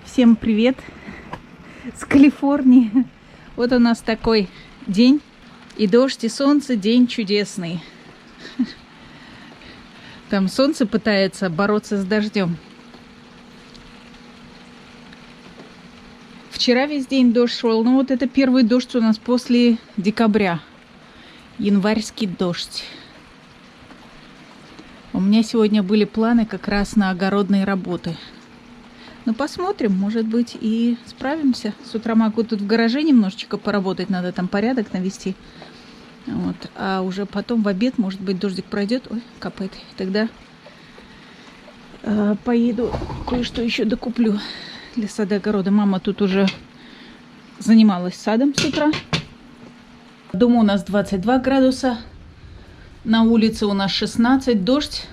Всем привет с Калифорнии. Вот у нас такой день. И дождь, и солнце. День чудесный. Там солнце пытается бороться с дождем. Вчера весь день дождь шел. Ну вот это первый дождь у нас после декабря. Январьский дождь. У меня сегодня были планы как раз на огородные работы. Ну, посмотрим, может быть, и справимся. С утра могу тут в гараже немножечко поработать, надо там порядок навести. Вот. А уже потом в обед, может быть, дождик пройдет. Ой, капает. Тогда поеду, кое-что еще докуплю для сада огорода. Мама тут уже занималась садом с утра. Дома у нас 22 градуса. На улице у нас 16, дождь.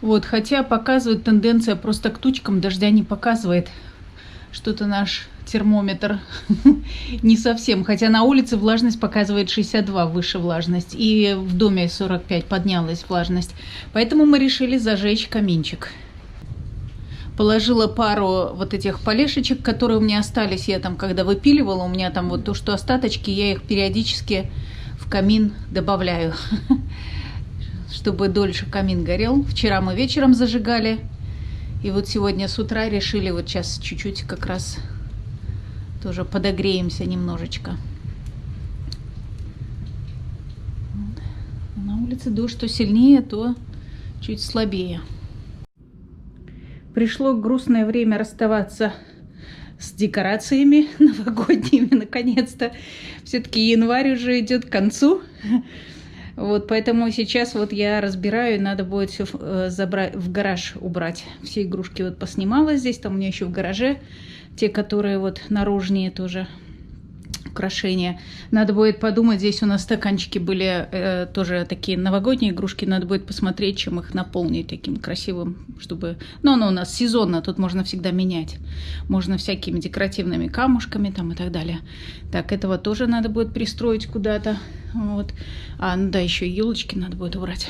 Вот, хотя показывает тенденция просто к тучкам, дождя не показывает. Что-то наш термометр не совсем. Хотя на улице влажность показывает 62, выше влажность. И в доме 45 поднялась влажность. Поэтому мы решили зажечь каминчик. Положила пару вот этих полешечек, которые у меня остались. Я там, когда выпиливала, у меня там вот то, что остаточки, я их периодически в камин добавляю, чтобы дольше камин горел. Вчера мы вечером зажигали. И вот сегодня с утра решили, вот сейчас чуть-чуть как раз тоже подогреемся немножечко. На улице дождь то сильнее, то чуть слабее. Пришло грустное время расставаться с декорациями новогодними, наконец-то. Все-таки январь уже идет к концу. Вот, поэтому сейчас вот я разбираю, надо будет все забрать, в гараж убрать. Все игрушки вот поснимала здесь, там у меня еще в гараже. Те, которые вот наружнее тоже украшения. Надо будет подумать, здесь у нас стаканчики были тоже такие новогодние игрушки. Надо будет посмотреть, чем их наполнить таким красивым, чтобы... Ну, оно у нас сезонно, тут можно всегда менять. Можно всякими декоративными камушками там и так далее. Так, этого тоже надо будет пристроить куда-то. Вот. А, ну да, еще и елочки надо будет убрать.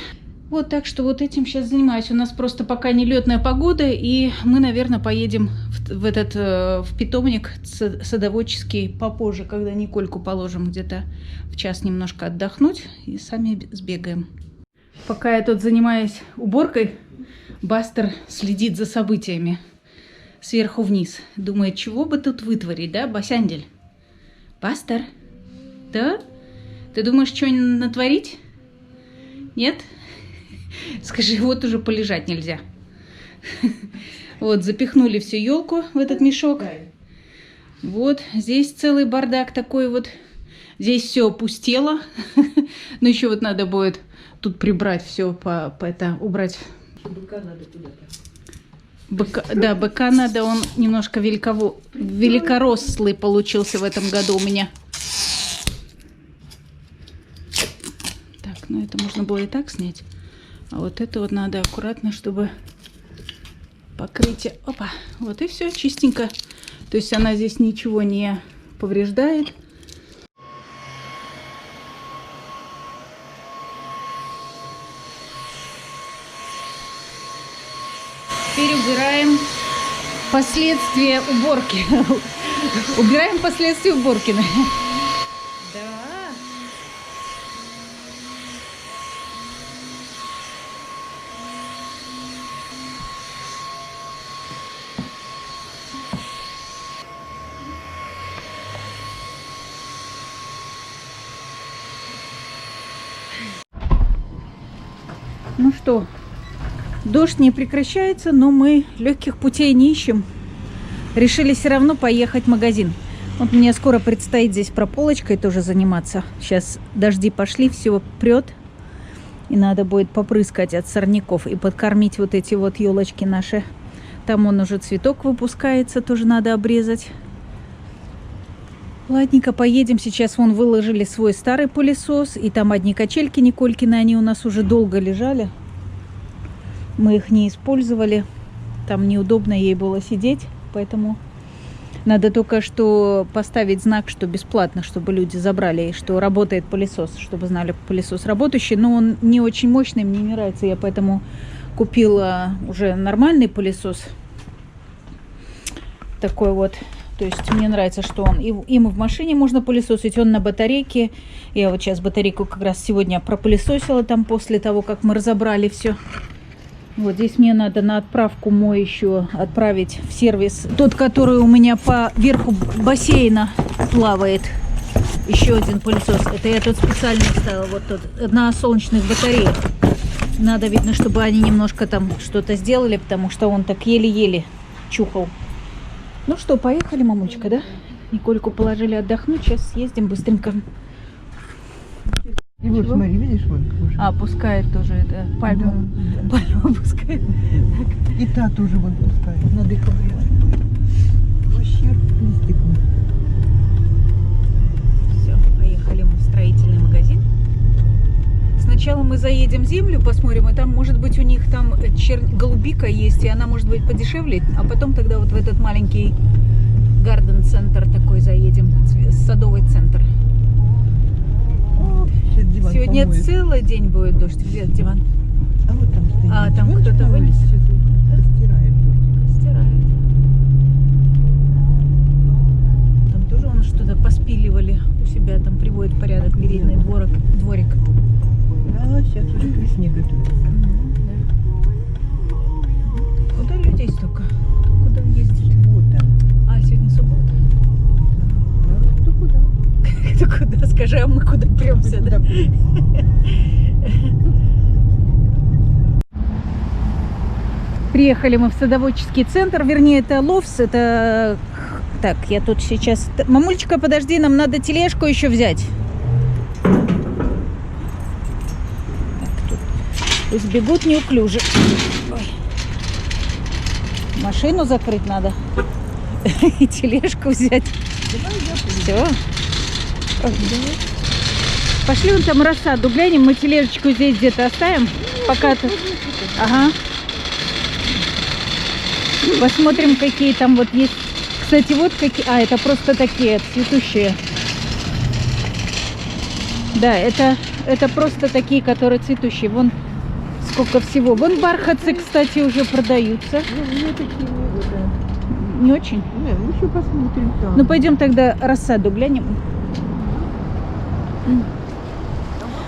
Вот, так что вот этим сейчас занимаюсь. У нас просто пока не летная погода, и мы, наверное, поедем в питомник садоводческий попозже, когда Никольку положим где-то в час немножко отдохнуть, и сами сбегаем. Пока я тут занимаюсь уборкой, Бастер следит за событиями сверху вниз. Думает, чего бы тут вытворить, да, Басяндель? Бастер? Да? Ты думаешь, что-нибудь натворить? Нет? Скажи, вот уже полежать нельзя. Вот, запихнули всю елку в этот мешок. Вот, здесь целый бардак такой вот. Здесь все опустело. Но еще вот надо будет тут прибрать все, убрать. Быка надо куда-то. Да, быка надо, он немножко великорослый получился в этом году у меня. Так, ну это можно было и так снять. А вот это вот надо аккуратно, чтобы покрытие... Опа! Вот и все, чистенько. То есть она здесь ничего не повреждает. Теперь убираем последствия уборки. Убираем последствия уборки. Ну что, дождь не прекращается, но мы легких путей не ищем. Решили все равно поехать в магазин. Вот мне скоро предстоит здесь прополочкой тоже заниматься. Сейчас дожди пошли, все прет. И надо будет попрыскать от сорняков и подкормить вот эти вот елочки наши. Там он уже цветок выпускается, тоже надо обрезать. Ладненько, поедем. Сейчас вон выложили свой старый пылесос. И там одни качельки Николькины, они у нас уже долго лежали. Мы их не использовали. Там неудобно ей было сидеть. Поэтому надо только что поставить знак, что бесплатно, чтобы люди забрали. И что работает пылесос, чтобы знали, пылесос работающий. Но он не очень мощный, мне не нравится. Я поэтому купила уже нормальный пылесос. такой вот. То есть мне нравится, что он им в машине можно пылесосить, он на батарейке. Я вот сейчас батарейку как раз сегодня пропылесосила там после того, как мы разобрали все. Вот здесь мне надо на отправку мой еще отправить в сервис. Тот, который у меня по верху бассейна плавает. Еще один пылесос. Это я тут специально ставила. Вот тут на солнечных батареях. Надо, видно, чтобы они немножко там что-то сделали, потому что он так еле-еле чухал. Ну что, поехали, мамулечка, да? Никольку положили отдохнуть. Сейчас съездим быстренько. И вот, смотри, видишь, вот уже. А, пускает тоже это пальму. Да. Пальму пускает. И та тоже вон пускает. Надо их обрезать будет. Вообще листиком. Все, поехали мы в строительный магазин. Сначала мы заедем землю, посмотрим, и там, может быть, у них там голубика есть, и она может быть подешевле, а потом тогда вот в этот маленький гарден-центр такой заедем, садовый центр. Сейчас диван Сегодня помоет. целый день будет дождь. Где диван? А вот там стоит. А, там Вон кто-то что вынес? сейчас стирает дождик. Стирает. Там тоже он что-то поспиливали у себя, там приводит в порядок передний дворик. А сейчас уже к весне готовится. Да. Куда людей столько? Куда ездит? Суббота. А, сегодня суббота. Да, кто куда? Ты куда? Скажи, а мы куда премся, да? Приехали мы в садоводческий центр, вернее, это Ловс, это... Так, я тут сейчас... Мамулечка, подожди, нам надо тележку еще взять. Так, тут пусть бегут неуклюже. Ой. Машину закрыть надо. И тележку взять. Все. Пошли вон там рассаду глянем, мы тележечку здесь где-то оставим. Пока ты... Ага. Посмотрим, какие там вот есть. Кстати, вот какие... А, это просто такие цветущие. Да, это просто такие, которые цветущие. Вон сколько всего. Вон бархатцы, кстати, уже продаются. Ну, мне такие не выгодны. Не очень. Не, мы еще посмотрим там. Ну, пойдем тогда рассаду глянем.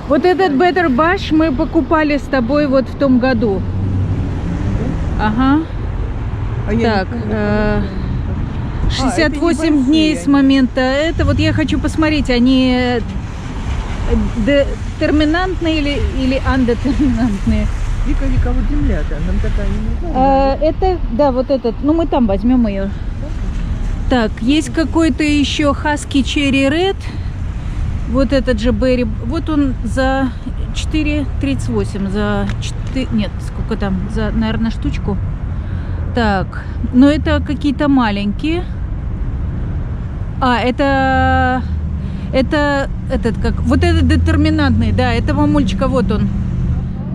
Вот этот Better Bush мы покупали с тобой вот в том году. Ага. А я Так, не помню. 68 небольшие дней с они. момента. Это вот я хочу посмотреть, они детерминантные или андетерминантные. Вика, вот земля-то, нам такая не нужна. Это, да, вот этот. Ну, мы там возьмем ее. Так, есть какой-то еще Husky Cherry Red. Вот этот же Berry. Вот он за 4,38. За 4... Нет, сколько там? За, наверное, штучку. Так, но это какие-то маленькие. А, это этот как... Вот этот детерминантный, да, это мамульчика, вот он.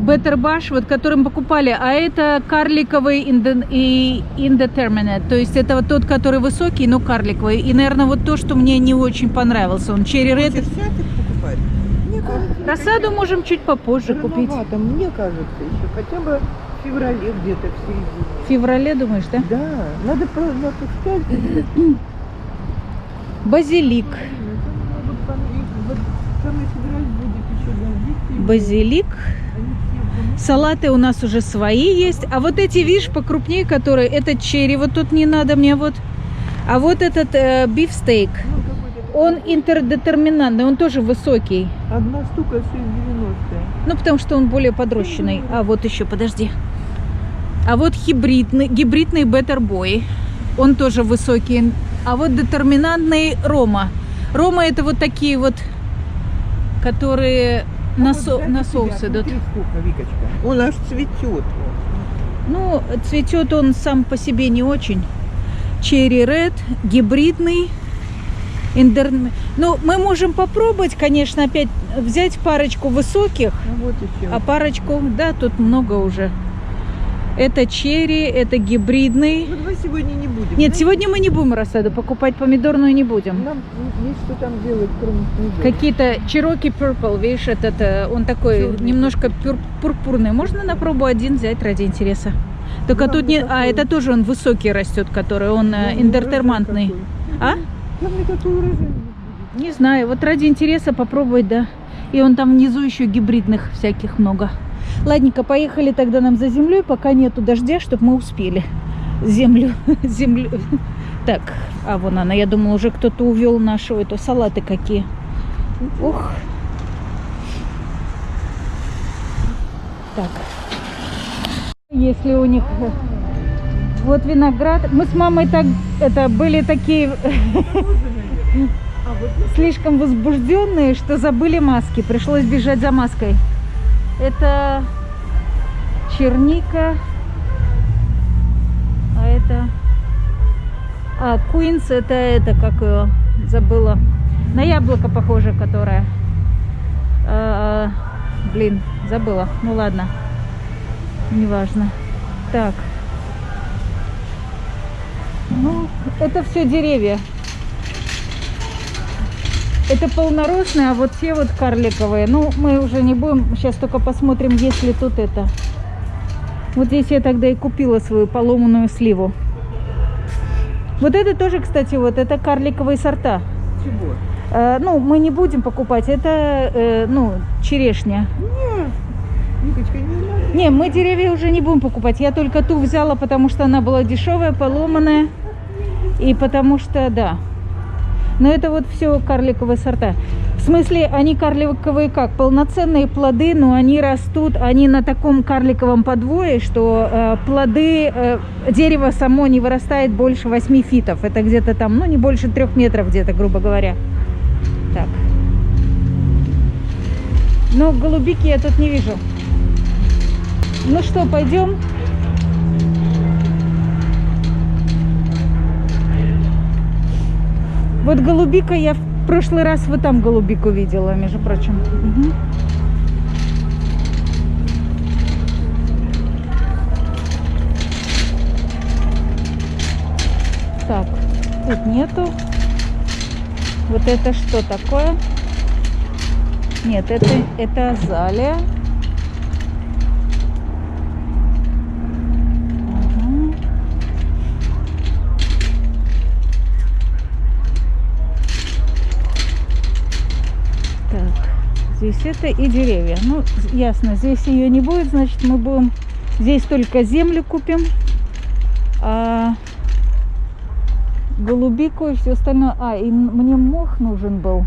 Better Bush, вот которым покупали. А это карликовый indeterminate. То есть это вот тот, который высокий, но карликовый. И, наверное, вот то, что мне не очень понравился. Он Cherry Red. Хочешь взять их покупать? Мне кажется, Рассаду можем чуть попозже купить. рановато, мне кажется, еще хотя бы в феврале где-то в середине. В феврале, думаешь, да? Да, надо пропускать. Базилик. Вот самый февраль будет еще дождик. Базилик. Они все будут. Салаты у нас уже свои есть. А вот эти, видишь, покрупнее, которые... Это черри, вот тут не надо мне вот. А вот этот бифстейк. Ну, какой-то Он интердетерминантный, он тоже высокий. одна штука 6,90. Ну, потому что он более подрощенный. А вот еще, подожди. А вот гибридный Better Boy. Он тоже высокий. А вот детерминантный Рома. Рома это вот такие вот, которые на соус идут. Сколько, Викочка? Он аж цветет. Ну, цветет он сам по себе не очень. Cherry Red, гибридный. Ну, мы можем попробовать, конечно, опять взять парочку высоких, А вот еще. а парочку, да, тут много уже. Это черри, это гибридный. Ну, давай сегодня не будем. Нет, Знаете, сегодня мы не будем рассаду покупать, помидорную не будем. нам есть что там делать, кроме помидоров. Какие-то Cherokee Purple, видишь, он такой Чёрный немножко пурпурный. Можно на пробу один взять ради интереса. Только тут не... Главное, А, это тоже он высокий растет, который, он интертермантный. А? Главное, какой урожай будет. Не знаю, вот ради интереса попробовать, да. И он там внизу еще гибридных всяких много. Ладненько, поехали тогда нам за землей, пока нету дождя, чтобы мы успели. Землю. Так, а вон она, я думала, уже кто-то увел нашу эту, салаты какие. Ух. Так. Если у них... Вот виноград. Мы с мамой так, были такие слишком возбужденные, что забыли маски. Пришлось бежать за маской. Это черника. А это... А, Queens, это как ее, забыла. На яблоко похоже, которое. Блин, забыла. Ну ладно. Неважно. Так. Ну, это все деревья. Это полноросные, а вот те вот карликовые. Ну, мы уже не будем. Сейчас только посмотрим, есть ли тут это. Вот здесь я тогда и купила свою поломанную сливу. Вот это тоже, кстати, вот это карликовые сорта. Чего? Ну, мы не будем покупать. Это, ну, черешня. Не, Никочка, не надо. Не, мы деревья уже не будем покупать. Я только ту взяла, потому что она была дешевая, поломанная. И потому что, да. Но это вот все карликовые сорта. В смысле, они карликовые как? Полноценные плоды, но они растут, они на таком карликовом подвое, что плоды, дерево само не вырастает больше 8 фитов. Это где-то там, ну, не больше 3 метров где-то, грубо говоря. Так. Но голубики я тут не вижу. Ну что, пойдем? Вот голубика я в прошлый раз вот там голубику видела, между прочим. Угу. Так, тут нету. Вот это что такое? Нет, это азалия. Угу. Так, здесь это и деревья. Ну, ясно, здесь ее не будет, значит, мы будем здесь только землю купим, а голубику и все остальное. А, и мне мох нужен был.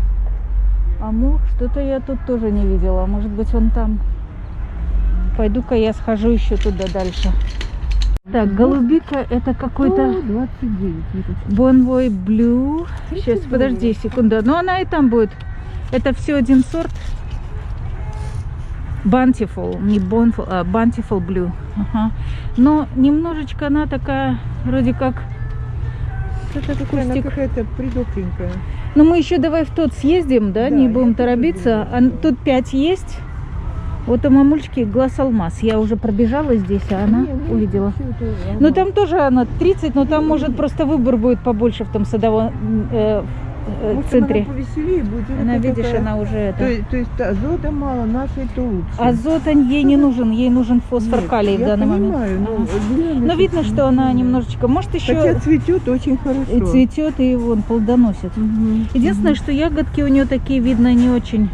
А мох, что-то я тут тоже не видела. Может быть, он там. Пойду-ка я схожу еще туда дальше. Так, голубика это какой-то 29. Bonvoy Blue. Сейчас, подожди секунду. Но она и там будет. Это все один сорт. Bountiful, не Bountiful, а Bountiful Blue. Ага. Но немножечко она такая, вроде как... Это такая какая-то придохленькая. Но мы еще давай в тот съездим, да, не будем торопиться. А тут 5 есть. Вот у мамульчики глаз алмаз. Я уже пробежала здесь, а она увидела. Ну там тоже она 30, но там может просто выбор будет побольше в том садовом центре. Она повеселее будет. Она, видишь, она уже это... То есть азота мало, нашей то лучше. Азот ей не нужен, ей нужен фосфор, калий в данный момент. Но видно, что она немножечко, может еще... Хотя цветет очень хорошо. И цветет, и вон плодоносит. Единственное, что ягодки у нее такие, видно, не очень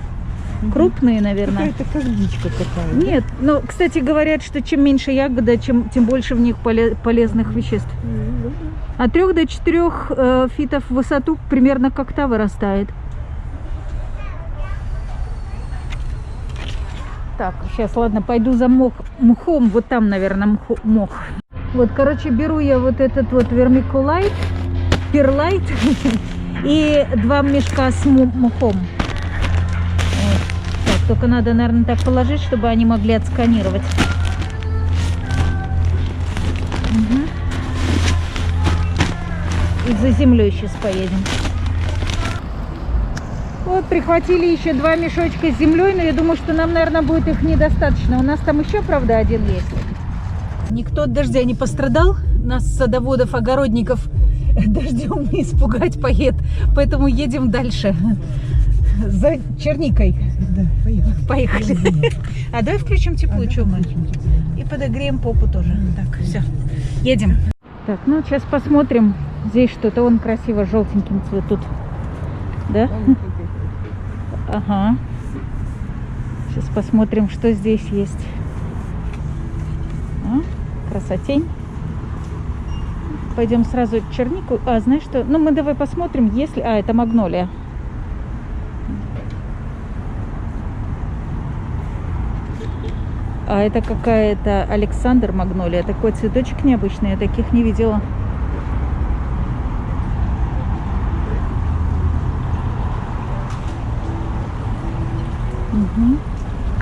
крупные, наверное. Какая-то как дичка такая. Нет, но, кстати, говорят, что чем меньше ягода, тем больше в них полезных веществ. От 3 до 4 фитов в высоту примерно как та вырастает. Так, сейчас, ладно, пойду за мхом. Вот там, наверное, мох. Вот, короче, беру я вот этот вот вермикулайт, перлайт и 2 мешка с мхом. Вот. Так, только надо, наверное, так положить, чтобы они могли отсканировать. Угу. И за землей сейчас поедем. Вот, прихватили еще 2 мешочка с землей, но я думаю, что нам, наверное, будет их недостаточно. У нас там еще, правда, один есть. Никто от дождя не пострадал. Нас, садоводов, огородников, дождем не испугать поедет. Поэтому едем дальше. За черникой. Да, поехали. Поехали. А давай включим теплую, что мы? И подогреем попу тоже. Так, все, едем. Так, ну сейчас посмотрим. Здесь что-то он красиво желтеньким цветут. Да? Ага. Сейчас посмотрим, что здесь есть. Красотень. Пойдем сразу чернику. Знаешь что? Ну, мы давай посмотрим, если... это магнолия. Это какая-то Александр магнолия. Такой цветочек необычный. Я таких не видела. Угу.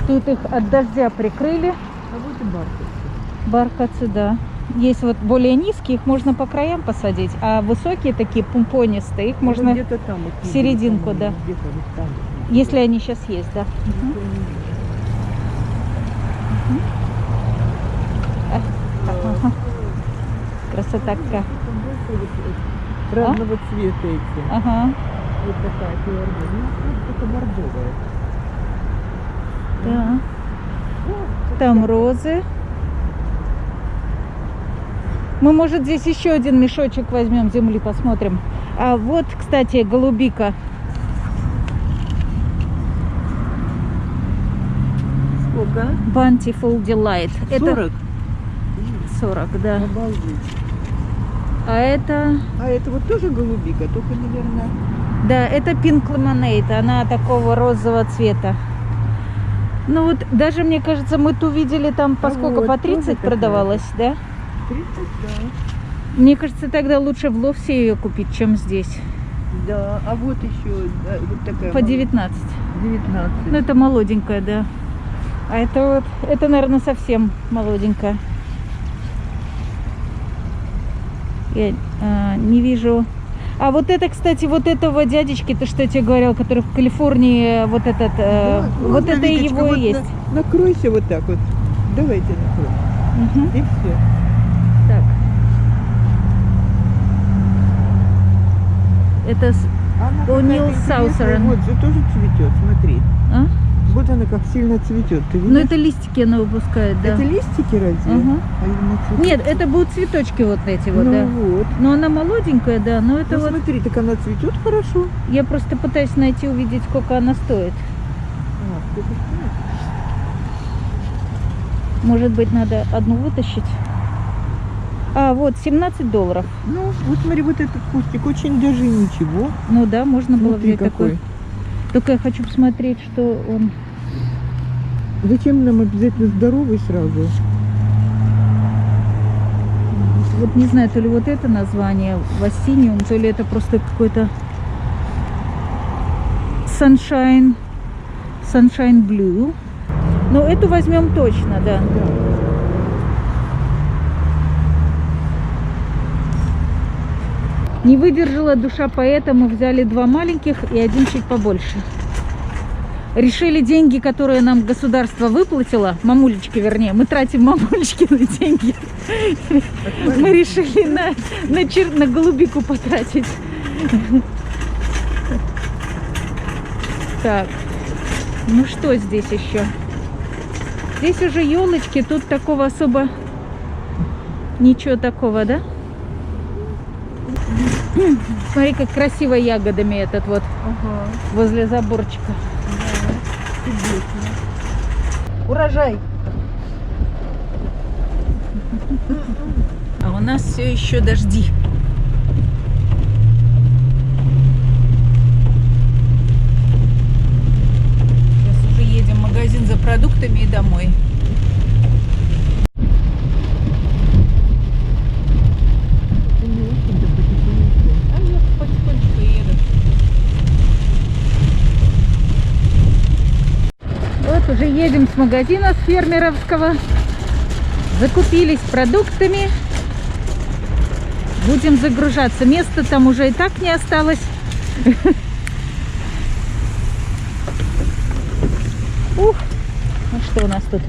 Тут их от дождя прикрыли. А вот и бархатцы. Бархатцы, да. Есть вот более низкие, их можно по краям посадить, а высокие такие пумпонистые, их можно где-то там в серединку, да. Если они сейчас есть, да. Красота какая. Разного цвета эти. Ага. Вот такая филармония. Это бордовая. Да. Там розы. Мы, может, здесь еще один мешочек возьмем земли, посмотрим. А вот, кстати, голубика. Сколько? Bountiful Delight. 40? Это 40, да. Обалдеть. А это... А это вот тоже голубика, только, наверное... Да, это Pink Lemonade. Она такого розового цвета. Ну вот, даже, мне кажется, мы ту видели там, поскольку вот, по 30 продавалась, да? 30, да. Мне кажется, тогда лучше в Ловсе ее купить, чем здесь. Да, а вот еще да, вот такая. По 19. 19. Ну, это молоденькая, да. А это вот, это, наверное, совсем молоденькая. Я не вижу. А вот это, кстати, вот этого дядечки, то что я тебе говорил, который в Калифорнии, вот этот, Да, вот это и Виточка, его вот и есть. Накройся вот так вот. Давайте накроем. Угу. И все. Так. Это O'Neill Southern. Вот же тоже цветет, смотри. А? Вот она как сильно цветет. Ты видишь? Ну, это листики она выпускает, да. Это листики разве? Ага. А именно цветы? Нет, это будут цветочки вот эти вот, Ну да. вот. Но она молоденькая, да, но это Ну вот... смотри, так она цветет хорошо. Я просто пытаюсь найти, увидеть, сколько она стоит. Сколько стоит? Может быть, надо одну вытащить. Вот, $17. Ну, вот смотри, вот этот кустик очень даже ничего. Ну да, можно было Смотри, взять какой. такой. Только я хочу посмотреть, что он... Зачем нам обязательно здоровый сразу? Вот не знаю, то ли вот это название Вассиниум, то ли это просто какой-то Sunshine Blue. Но эту возьмем точно, да. Не выдержала душа поэта, мы взяли два маленьких и один чуть побольше. Решили деньги, которые нам государство выплатило, мамулечки вернее, мы тратим мамулечкины деньги. Мы решили на голубику потратить. Так, ну что здесь еще? Здесь уже елочки, тут такого особо ничего такого, да? Смотри, как красиво ягодами этот вот возле заборчика. Урожай. А у нас все еще дожди. Сейчас уже едем в магазин за продуктами и домой. А я потихонечку еду. Вот уже едем с магазина, с фермеровского. Закупились продуктами. Будем загружаться. Места там уже и так не осталось. Ух, ну что у нас тут?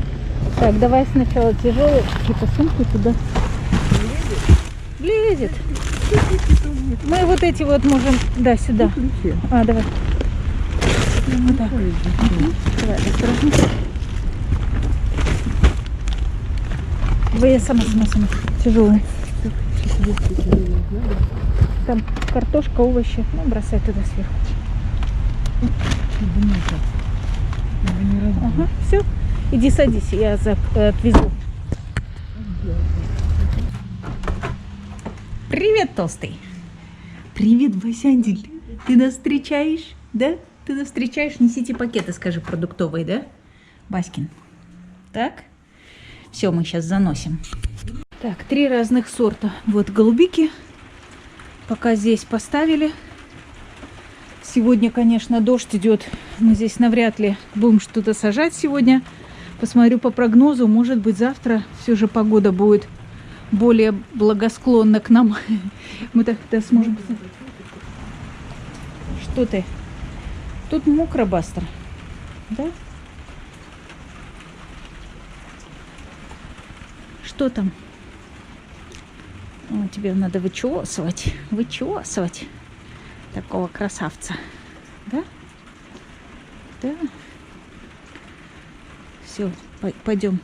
Так, давай сначала тяжелые какие-то сумки туда. Влезет. Мы вот эти вот можем, да, сюда. Давай. Вот так. Давай, осторожно. Я сама. Тяжелая. Там картошка, овощи. Ну, бросай туда сверху. Ага, все. Иди садись, я отвезу. Привет, толстый. Привет, Басяндель. Ты нас встречаешь? Да? Ты нас встречаешь? Несите пакеты, скажи, продуктовые, да? Баськин. Так? Все, мы сейчас заносим. Так, 3 разных сорта. Вот голубики. Пока здесь поставили. Сегодня, конечно, дождь идет. Мы здесь навряд ли будем что-то сажать сегодня. Посмотрю по прогнозу. Может быть, завтра все же погода будет более благосклонна к нам. Мы тогда сможем... Что ты? Тут мокро, Бастер. Да? Что там? О, тебе надо вычесывать. Вычесывать. Такого красавца. Да? Да. Все, пойдем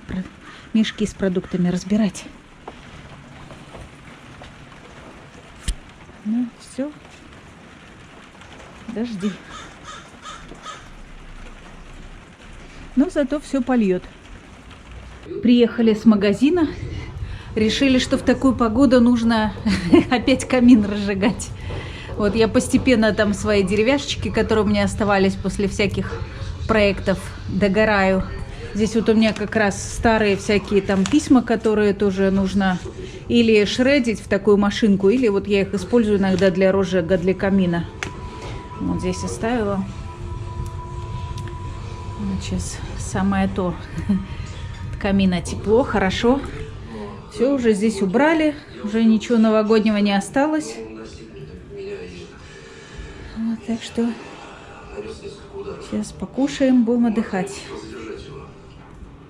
мешки с продуктами разбирать. Ну, все. Дожди. Но зато все польет. Приехали с магазина. Решили, что в такую погоду нужно опять камин разжигать. Вот я постепенно там свои деревяшечки, которые у меня оставались после всяких проектов, догораю. Здесь вот у меня как раз старые всякие там письма, которые тоже нужно или шредить в такую машинку, или вот я их использую иногда для розжига, для камина. Вот здесь оставила. Вот сейчас самое то. От камина тепло, хорошо. Все, уже здесь убрали. Уже ничего новогоднего не осталось. Вот, так что сейчас покушаем, будем отдыхать.